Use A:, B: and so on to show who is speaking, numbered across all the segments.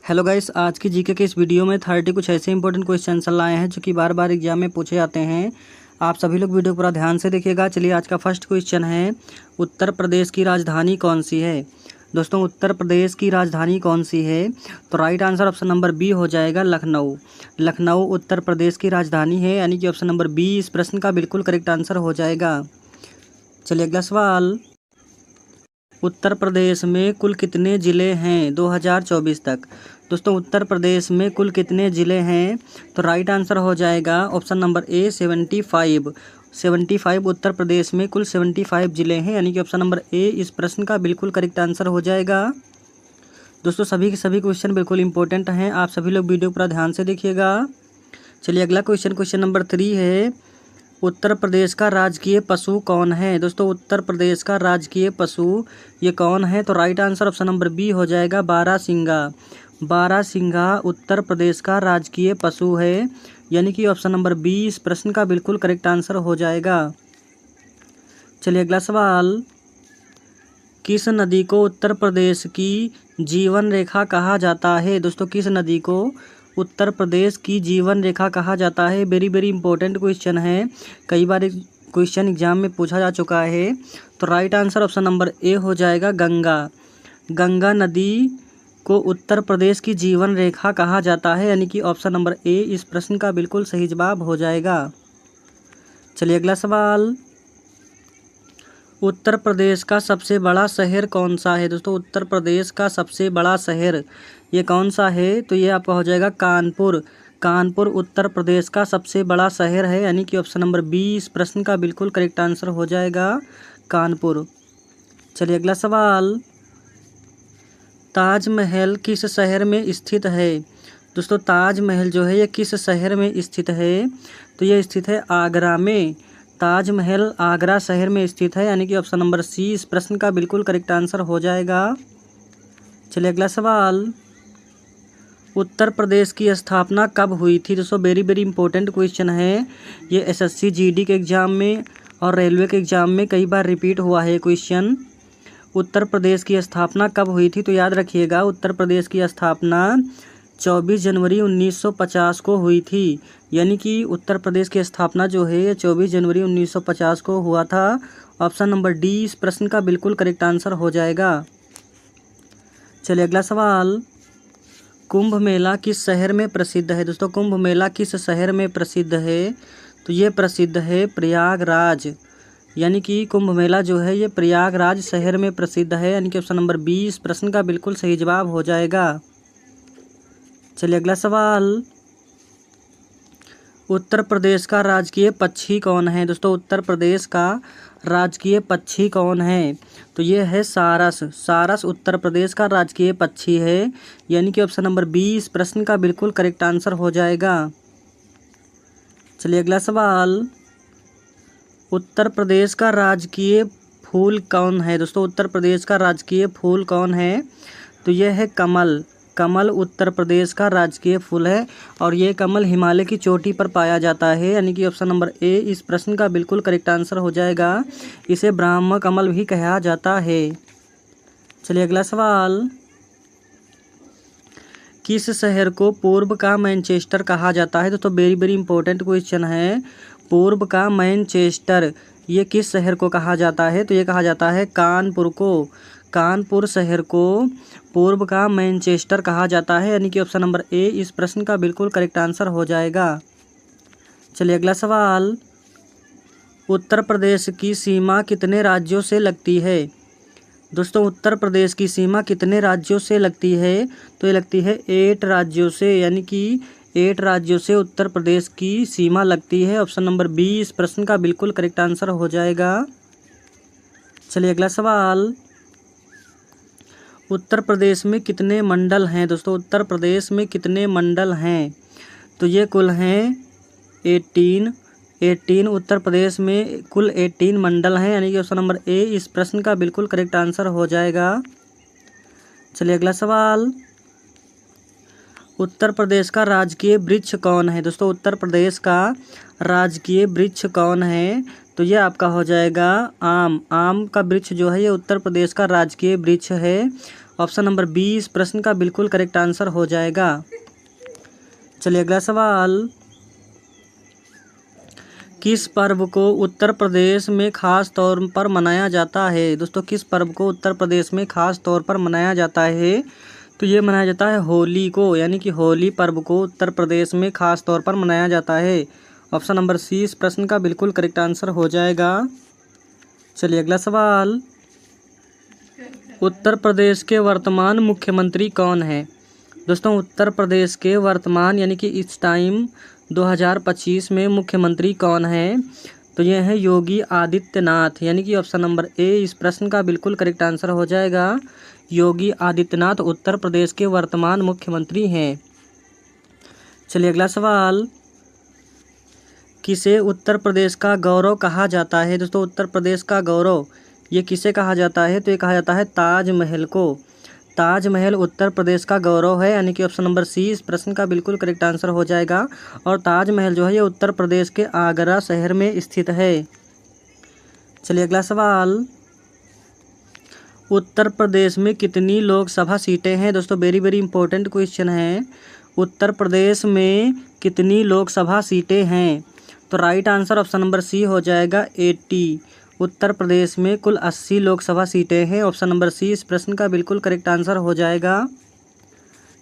A: Hello guys, आज की GK के इस वीडियो में 30 कुछ ऐसे इंपॉर्टेंट क्वेश्चन लाए हैं जो कि बार बार एग्जाम में पूछे जाते हैं। आप सभी लोग वीडियो पूरा ध्यान से देखिएगा। चलिए, आज का फर्स्ट क्वेश्चन है, उत्तर प्रदेश की राजधानी कौन सी है। दोस्तों, उत्तर प्रदेश की राजधानी कौन सी है? तो right answer option number B हो जाएगा, लखनऊ। लखनऊ उत्तर प्रदेश की राजधानी है, यानी कि ऑप्शन नंबर बी इस प्रश्न का बिल्कुल करेक्ट आंसर हो जाएगा। चलिए, अगला सवाल, उत्तर प्रदेश में कुल कितने ज़िले हैं 2024 तक। दोस्तों, उत्तर प्रदेश में कुल कितने ज़िले हैं? तो राइट आंसर हो जाएगा option number A 75। 75 Uttar Pradesh में कुल 75 ज़िले हैं, यानी कि ऑप्शन नंबर ए इस प्रश्न का बिल्कुल करेक्ट आंसर हो जाएगा। दोस्तों, सभी के सभी क्वेश्चन बिल्कुल इंपॉर्टेंट हैं, आप सभी लोग वीडियो पूरा ध्यान से देखिएगा। चलिए, अगला क्वेश्चन नंबर 3 है, उत्तर प्रदेश का राजकीय पशु कौन है। दोस्तों, उत्तर प्रदेश का राजकीय पशु ये कौन है? तो right answer option number B हो जाएगा, बारहसिंगा। बारहसिंगा उत्तर प्रदेश का राजकीय पशु है, यानी कि ऑप्शन नंबर बी इस प्रश्न का बिल्कुल करेक्ट आंसर हो जाएगा। चलिए, अगला सवाल, किस नदी को उत्तर प्रदेश की जीवन रेखा कहा जाता है। दोस्तों, किस नदी को उत्तर प्रदेश की जीवन रेखा कहा जाता है? वेरी वेरी इंपॉर्टेंट क्वेश्चन है, कई बार क्वेश्चन एग्जाम में पूछा जा चुका है। तो right answer option number A हो जाएगा, गंगा। गंगा नदी को उत्तर प्रदेश की जीवन रेखा कहा जाता है, यानी कि ऑप्शन नंबर ए इस प्रश्न का बिल्कुल सही जवाब हो जाएगा। चलिए, अगला सवाल, उत्तर प्रदेश का सबसे बड़ा शहर कौन सा है। दोस्तों, उत्तर प्रदेश का सबसे बड़ा शहर ये कौन सा है? तो ये आपका हो जाएगा कानपुर। कानपुर उत्तर प्रदेश का सबसे बड़ा शहर है, यानी कि ऑप्शन नंबर बी इस प्रश्न का बिल्कुल करेक्ट आंसर हो जाएगा, कानपुर। चलिए, अगला सवाल, ताजमहल किस शहर में स्थित है। दोस्तों, ताजमहल जो है ये किस शहर में स्थित है? तो ये स्थित है आगरा में। ताजमहल आगरा शहर में स्थित है, यानी कि ऑप्शन नंबर सी इस प्रश्न का बिल्कुल करेक्ट आंसर हो जाएगा। चलिए, अगला सवाल, उत्तर प्रदेश की स्थापना कब हुई थी। दोस्तों, वेरी वेरी इंपॉर्टेंट क्वेश्चन है, ये एसएससी जीडी के एग्ज़ाम में और रेलवे के एग्ज़ाम में कई बार रिपीट हुआ है क्वेश्चन। उत्तर प्रदेश की स्थापना कब हुई थी? तो याद रखिएगा, उत्तर प्रदेश की स्थापना 24 जनवरी 1950 को हुई थी, यानी कि उत्तर प्रदेश की स्थापना जो है ये 24 जनवरी 1950 को हुआ था। ऑप्शन नंबर डी इस प्रश्न का बिल्कुल करेक्ट आंसर हो जाएगा। चलिए, अगला सवाल, कुंभ मेला किस शहर में प्रसिद्ध है। दोस्तों, कुंभ मेला किस शहर में प्रसिद्ध है? तो ये प्रसिद्ध है प्रयागराज, यानी कि कुंभ मेला जो है ये प्रयागराज शहर में प्रसिद्ध है, यानी कि ऑप्शन नंबर बी इस प्रश्न का बिल्कुल सही जवाब हो जाएगा। चलिए, अगला सवाल, उत्तर प्रदेश का राजकीय पक्षी कौन है। दोस्तों, उत्तर प्रदेश का राजकीय पक्षी कौन है? तो ये है सारस। सारस उत्तर प्रदेश का राजकीय पक्षी है, यानी कि ऑप्शन नंबर बी इस प्रश्न का बिल्कुल करेक्ट आंसर हो जाएगा। चलिए, अगला सवाल, उत्तर प्रदेश का राजकीय फूल कौन है। दोस्तों, उत्तर प्रदेश का राजकीय फूल कौन है? तो यह है कमल। कमल उत्तर प्रदेश का राजकीय फूल है, और ये कमल हिमालय की चोटी पर पाया जाता है, यानी कि ऑप्शन नंबर ए इस प्रश्न का बिल्कुल करेक्ट आंसर हो जाएगा। इसे ब्रह्म कमल भी कहा जाता है। चलिए, अगला सवाल, किस शहर को पूर्व का मैनचेस्टर कहा जाता है। दोस्तों, वेरी वेरी इंपॉर्टेंट क्वेश्चन है, पूर्व का मैनचेस्टर ये किस शहर को कहा जाता है? तो ये कहा जाता है कानपुर को। कानपुर शहर को पूर्व का मैनचेस्टर कहा जाता है, यानी कि ऑप्शन नंबर ए इस प्रश्न का बिल्कुल करेक्ट आंसर हो जाएगा। चलिए, अगला सवाल, उत्तर प्रदेश की सीमा कितने राज्यों से लगती है। दोस्तों, उत्तर प्रदेश की सीमा कितने राज्यों से लगती है? तो ये लगती है 8 राज्यों से, यानी कि 8 राज्यों से उत्तर प्रदेश की सीमा लगती है। ऑप्शन नंबर बी इस प्रश्न का बिल्कुल करेक्ट आंसर हो जाएगा। चलिए, अगला सवाल, उत्तर प्रदेश में कितने मंडल हैं। दोस्तों, उत्तर प्रदेश में कितने मंडल हैं? तो ये कुल हैं 18 उत्तर प्रदेश में कुल 18 मंडल हैं, यानी कि ऑप्शन नंबर ए इस प्रश्न का बिल्कुल करेक्ट आंसर हो जाएगा। चलिए, अगला सवाल, उत्तर प्रदेश का राजकीय वृक्ष कौन है। दोस्तों, उत्तर प्रदेश का राजकीय वृक्ष कौन है? तो ये आपका हो जाएगा आम। आम का वृक्ष जो है ये उत्तर प्रदेश का राजकीय वृक्ष है, ऑप्शन नंबर बी इस प्रश्न का बिल्कुल करेक्ट आंसर हो जाएगा। चलिए अगला सवाल, किस पर्व को उत्तर प्रदेश में खास तौर पर मनाया जाता है? दोस्तों किस पर्व को उत्तर प्रदेश में खास तौर पर मनाया जाता है? तो ये मनाया जाता है होली को, यानी कि होली पर्व को उत्तर प्रदेश में खास तौर पर मनाया जाता है। ऑप्शन नंबर सी इस प्रश्न का बिल्कुल करेक्ट आंसर हो जाएगा। चलिए अगला सवाल, उत्तर प्रदेश के वर्तमान मुख्यमंत्री कौन है? दोस्तों उत्तर प्रदेश के वर्तमान यानी कि इस टाइम 2025 में मुख्यमंत्री कौन है? तो ये है योगी आदित्यनाथ, यानी कि ऑप्शन नंबर ए इस प्रश्न का बिल्कुल करेक्ट आंसर हो जाएगा। योगी आदित्यनाथ उत्तर प्रदेश के वर्तमान मुख्यमंत्री हैं। चलिए अगला सवाल, किसे उत्तर प्रदेश का गौरव कहा जाता है? दोस्तों उत्तर प्रदेश का गौरव ये किसे कहा जाता है? तो ये कहा जाता है ताजमहल को। ताजमहल उत्तर प्रदेश का गौरव है, यानी कि ऑप्शन नंबर सी इस प्रश्न का बिल्कुल करेक्ट आंसर हो जाएगा। और ताजमहल जो है ये उत्तर प्रदेश के आगरा शहर में स्थित है। चलिए अगला सवाल, उत्तर प्रदेश में कितनी लोकसभा सीटें हैं? दोस्तों वेरी वेरी इंपॉर्टेंट क्वेश्चन है। उत्तर प्रदेश में कितनी लोकसभा सीटें हैं? तो right answer option number C हो जाएगा 80। उत्तर प्रदेश में कुल 80 लोकसभा सीटें हैं। ऑप्शन नंबर सी इस प्रश्न का बिल्कुल करेक्ट आंसर हो जाएगा।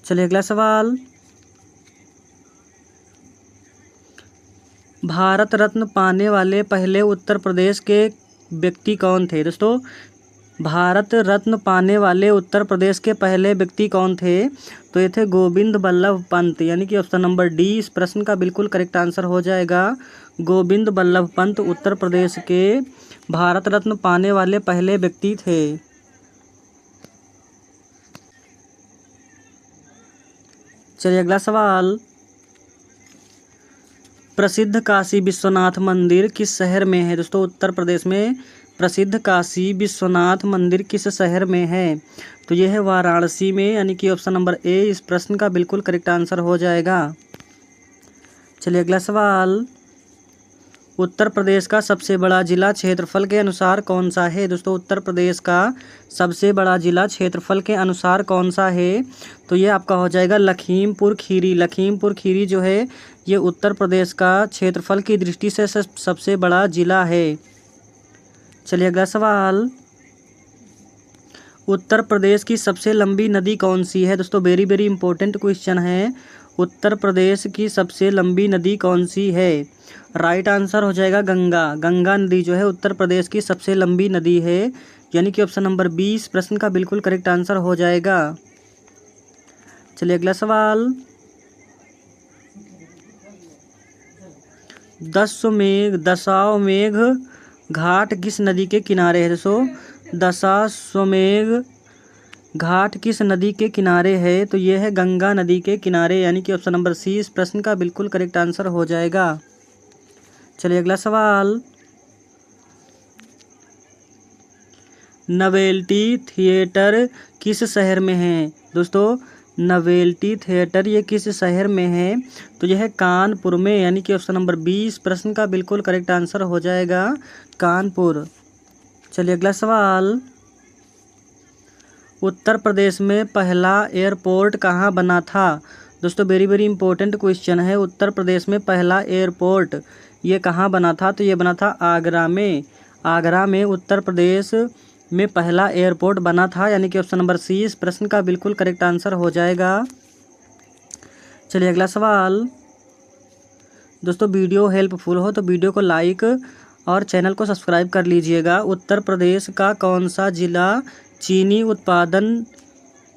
A: चलिए अगला सवाल, भारत रत्न पाने वाले पहले उत्तर प्रदेश के व्यक्ति कौन थे? दोस्तों भारत रत्न पाने वाले उत्तर प्रदेश के पहले व्यक्ति कौन थे? तो ये थे गोविंद बल्लभ पंत, यानी कि ऑप्शन नंबर डी इस प्रश्न का बिल्कुल करेक्ट आंसर हो जाएगा। गोविंद बल्लभ पंत उत्तर प्रदेश के भारत रत्न पाने वाले पहले व्यक्ति थे। चलिए अगला सवाल, प्रसिद्ध काशी विश्वनाथ मंदिर किस शहर में है? दोस्तों उत्तर प्रदेश में प्रसिद्ध काशी विश्वनाथ मंदिर किस शहर में है? तो यह है वाराणसी में, यानी कि ऑप्शन नंबर ए इस प्रश्न का बिल्कुल करेक्ट आंसर हो जाएगा। चलिए अगला सवाल, उत्तर प्रदेश का सबसे बड़ा जिला क्षेत्रफल के अनुसार कौन सा है? दोस्तों उत्तर प्रदेश का सबसे बड़ा जिला क्षेत्रफल के अनुसार कौन सा है? तो ये आपका हो जाएगा लखीमपुर खीरी। लखीमपुर खीरी जो है ये उत्तर प्रदेश का क्षेत्रफल की दृष्टि से सबसे बड़ा जिला है। चलिए अगला सवाल, उत्तर प्रदेश की सबसे लंबी नदी कौन सी है? दोस्तों वेरी वेरी इंपॉर्टेंट क्वेश्चन है। उत्तर प्रदेश की सबसे लंबी नदी कौन सी है? राइट आंसर हो जाएगा गंगा। गंगा नदी जो है उत्तर प्रदेश की सबसे लंबी नदी है, यानी कि ऑप्शन नंबर 20 प्रश्न का बिल्कुल करेक्ट आंसर हो जाएगा। चलिए अगला सवाल, दशाश्वमेध घाट किस नदी के किनारे है? दोस्तों दशाश्वमेध घाट किस नदी के किनारे है? तो ये है गंगा नदी के किनारे, यानी कि ऑप्शन नंबर सी इस प्रश्न का बिल्कुल करेक्ट आंसर हो जाएगा। चलिए अगला सवाल, नवेल्टी थिएटर किस शहर में है? दोस्तों नवेल्टी थिएटर ये किस शहर में है? तो यह है कानपुर में, यानी कि ऑप्शन नंबर 20 प्रश्न का बिल्कुल करेक्ट आंसर हो जाएगा कानपुर। चलिए अगला सवाल, उत्तर प्रदेश में पहला एयरपोर्ट कहाँ बना था? दोस्तों वेरी वेरी इंपॉर्टेंट क्वेश्चन है। उत्तर प्रदेश में पहला एयरपोर्ट ये कहाँ बना था? तो ये बना था आगरा में। आगरा में उत्तर प्रदेश में पहला एयरपोर्ट बना था, यानी कि ऑप्शन नंबर सी इस प्रश्न का बिल्कुल करेक्ट आंसर हो जाएगा। चलिए अगला सवाल, दोस्तों वीडियो हेल्पफुल हो तो वीडियो को लाइक और चैनल को सब्सक्राइब कर लीजिएगा। उत्तर प्रदेश का कौन सा जिला चीनी उत्पादन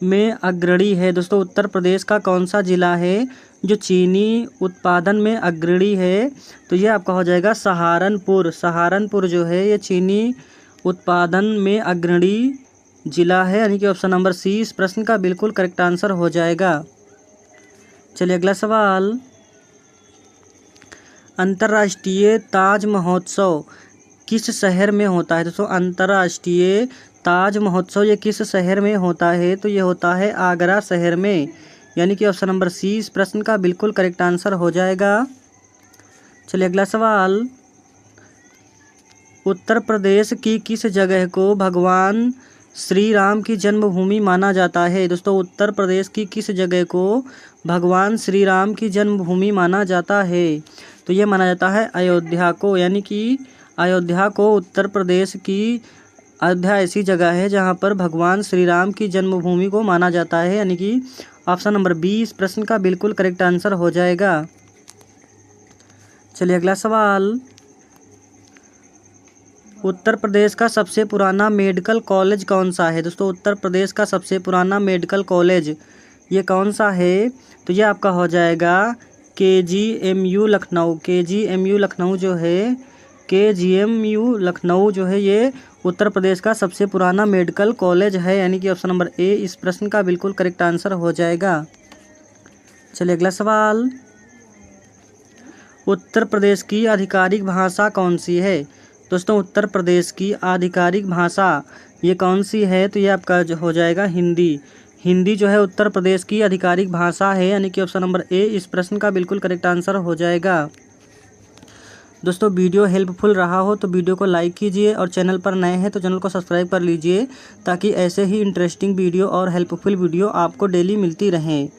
A: में अग्रणी है? दोस्तों उत्तर प्रदेश का कौन सा जिला है जो चीनी उत्पादन में अग्रणी है? तो ये आपका हो जाएगा सहारनपुर। सहारनपुर जो है ये चीनी उत्पादन में अग्रणी जिला है, यानी कि ऑप्शन नंबर सी इस प्रश्न का बिल्कुल करेक्ट आंसर हो जाएगा। चलिए अगला सवाल, अंतर्राष्ट्रीय ताज महोत्सव किस शहर में होता है? दोस्तों अंतर्राष्ट्रीय ताज महोत्सव ये किस शहर में होता है? तो ये होता है आगरा शहर में, यानी कि ऑप्शन नंबर सी इस प्रश्न का बिल्कुल करेक्ट आंसर हो जाएगा। चलिए अगला सवाल, उत्तर प्रदेश की किस जगह को भगवान श्री राम की जन्मभूमि माना जाता है? दोस्तों उत्तर प्रदेश की किस जगह को भगवान श्री राम की जन्मभूमि माना जाता है? तो ये माना जाता है अयोध्या को, यानी कि अयोध्या को उत्तर प्रदेश की अयोध्या ऐसी जगह है जहाँ पर भगवान श्री राम की जन्मभूमि को माना जाता है, यानी कि ऑप्शन नंबर बी इस प्रश्न का बिल्कुल करेक्ट आंसर हो जाएगा। चलिए अगला सवाल, उत्तर प्रदेश का सबसे पुराना मेडिकल कॉलेज कौन सा है? दोस्तों उत्तर प्रदेश का सबसे पुराना मेडिकल कॉलेज ये कौन सा है? तो ये आपका हो जाएगा KGMU लखनऊ। KGMU लखनऊ जो है, KGMU लखनऊ जो है ये उत्तर प्रदेश का सबसे पुराना मेडिकल कॉलेज है, यानी कि ऑप्शन नंबर ए इस प्रश्न का बिल्कुल करेक्ट आंसर हो जाएगा। चलिए अगला सवाल, उत्तर प्रदेश की आधिकारिक भाषा कौन सी है? दोस्तों उत्तर प्रदेश की आधिकारिक भाषा ये कौन सी है? तो ये आपका जो हो जाएगा हिंदी। हिंदी जो है उत्तर प्रदेश की आधिकारिक भाषा है, यानी कि ऑप्शन नंबर ए इस प्रश्न का बिल्कुल करेक्ट आंसर हो जाएगा। दोस्तों वीडियो हेल्पफुल रहा हो तो वीडियो को लाइक कीजिए और चैनल पर नए हैं तो चैनल को सब्सक्राइब कर लीजिए, ताकि ऐसे ही इंटरेस्टिंग वीडियो और हेल्पफुल वीडियो आपको डेली मिलती रहें।